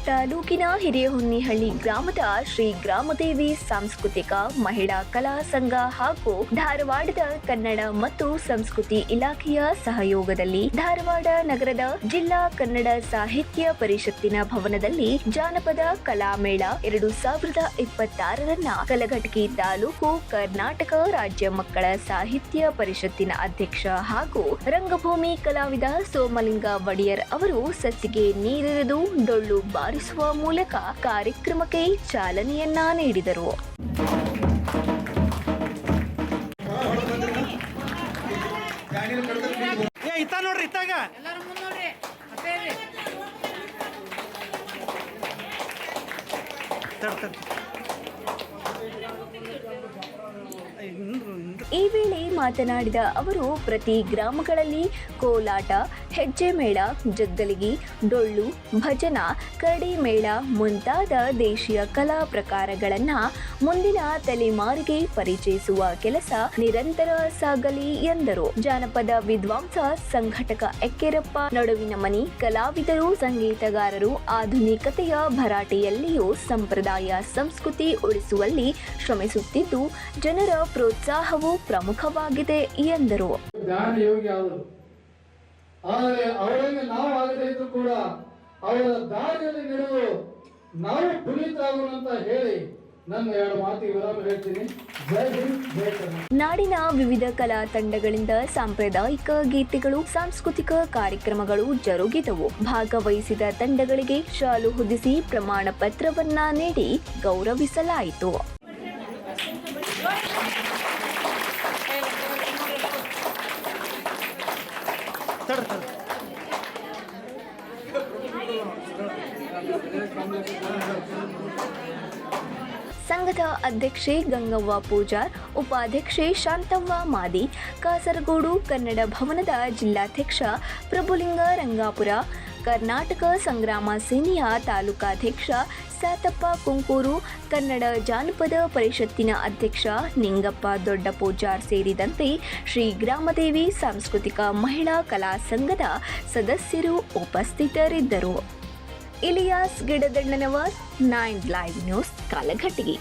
ತಾಲೂಕಿನ ಹಿರೇಹೊನ್ನಿಹಳ್ಳಿ ಗ್ರಾಮದ ಶ್ರೀ ಗ್ರಾಮದೇವಿ ಸಾಂಸ್ಕೃತಿಕ ಮಹಿಳಾ ಕಲಾ ಸಂಘ ಹಾಗೂ ಧಾರವಾಡದ ಕನ್ನಡ ಮತ್ತು ಸಂಸ್ಕೃತಿ ಇಲಾಖೆಯ ಸಹಯೋಗದಲ್ಲಿ ಧಾರವಾಡ ನಗರದ ಜಿಲ್ಲಾ ಕನ್ನಡ ಸಾಹಿತ್ಯ ಪರಿಷತ್ತಿನ ಭವನದಲ್ಲಿ ಜಾನಪದ ಕಲಾಮೇಳ 2026 ಕಲಘಟಕಿ ತಾಲೂಕು ಕರ್ನಾಟಕ ರಾಜ್ಯ ಮಕ್ಕಳ ಸಾಹಿತ್ಯ ಪರಿಷತ್ತಿನ ಅಧ್ಯಕ್ಷ ಹಾಗೂ ರಂಗಭೂಮಿ ಕಲಾವಿದ ಸೋಮಲಿಂಗ ಒಡೆಯರ್ ಅವರು ಸಸಿಗೆ ನೀರೆರೆದು ಡೊಳ್ಳು ಬಾರಿಸುವ ಮೂಲಕ ಕಾರ್ಯಕ್ರಮಕ್ಕೆ ಚಾಲನೆಯನ್ನ ನೀಡಿದರು. ಈ ವೇಳೆ ಮಾತನಾಡಿದ ಅವರು ಪ್ರತಿ ಗ್ರಾಮಗಳಲ್ಲಿ ಕೋಲಾಟ, ಹೆಜ್ಜೆ ಮೇಳ, ಜಗ್ಗಲಿಗಿ, ಡೊಳ್ಳು, ಭಜನ, ಕರಡಿ ಮೇಳ ಮುಂತಾದ ದೇಶೀಯ ಕಲಾ ಪ್ರಕಾರಗಳನ್ನು ಮುಂದಿನ ತಲೆಮಾರಿಗೆ ಪರಿಚಯಿಸುವ ಕೆಲಸ ನಿರಂತರ ಸಾಗಲಿ ಎಂದರು. ಜಾನಪದ ವಿದ್ವಾಂಸ ಸಂಘಟಕ ಎಕ್ಕೆರಪ್ಪ ನಡುವಿನ ಮನಿ ಕಲಾವಿದರು, ಸಂಗೀತಗಾರರು ಆಧುನಿಕತೆಯ ಭರಾಟೆಯಲ್ಲಿಯೂ ಸಂಪ್ರದಾಯ ಸಂಸ್ಕೃತಿ ಉಳಿಸುವಲ್ಲಿ ಶ್ರಮಿಸುತ್ತಿದ್ದು ಜನರ ಪ್ರೋತ್ಸಾಹವು ಪ್ರಮುಖವಾಗಿದೆ ಎಂದರು. ಆದರೆ ಅವರಿಗೆ ನಾವು ಆಗದೇ ಇದ್ರು ಕೂಡ ಅವರ ದಾರಿಯಲ್ಲಿ ನಡೆದು ನಾವು ಪುನೀತರಾಗೋಣ ಅಂತ ಹೇಳಿ ನನ್ನ 2 ಮಾತಿಗೆ ವಿರಾಮ ಹೇಳ್ತೀನಿ. ಜೈ ಹಿಂದ್, ಜೈ ಕರ್ನಾಟಕ. ನಾಡಿನ ವಿವಿಧ ಕಲಾ ತಂಡಗಳಿಂದ ಸಾಂಪ್ರದಾಯಿಕ ಗೀತೆಗಳು, ಸಾಂಸ್ಕೃತಿಕ ಕಾರ್ಯಕ್ರಮಗಳು ಜರುಗಿದವು. ಭಾಗವಹಿಸಿದ ತಂಡಗಳಿಗೆ ಶಾಲು ಹೊದಿಸಿ ಪ್ರಮಾಣ ಪತ್ರವನ್ನ ನೀಡಿ ಗೌರವಿಸಲಾಯಿತು. ಸಂಘದ ಅಧ್ಯಕ್ಷೆ ಗಂಗವ್ವ ಪೂಜಾರ್, ಉಪಾಧ್ಯಕ್ಷೆ ಶಾಂತವ್ವ ಮಾದಿ, ಕಾಸರಗೋಡು ಕನ್ನಡ ಭವನದ ಜಿಲ್ಲಾಧ್ಯಕ್ಷ ಪ್ರಭುಲಿಂಗ ರಂಗಾಪುರ, ಕರ್ನಾಟಕ ಸಂಗ್ರಾಮ ಸೇನೆಯ ತಾಲೂಕಾಧ್ಯಕ್ಷ ಸಾತಪ್ಪ ಕುಂಕೂರು, ಕನ್ನಡ ಜಾನಪದ ಪರಿಷತ್ತಿನ ಅಧ್ಯಕ್ಷ ನಿಂಗಪ್ಪ ದೊಡ್ಡ ಪೂಜಾರ್ ಸೇರಿದಂತೆ ಶ್ರೀ ಗ್ರಾಮದೇವಿ ಸಾಂಸ್ಕೃತಿಕ ಮಹಿಳಾ ಕಲಾ ಸಂಘದ ಸದಸ್ಯರು ಉಪಸ್ಥಿತರಿದ್ದರು. Ilyas Gidadannanavar, 9 live news, ಕಾಲಘಟಗಿ.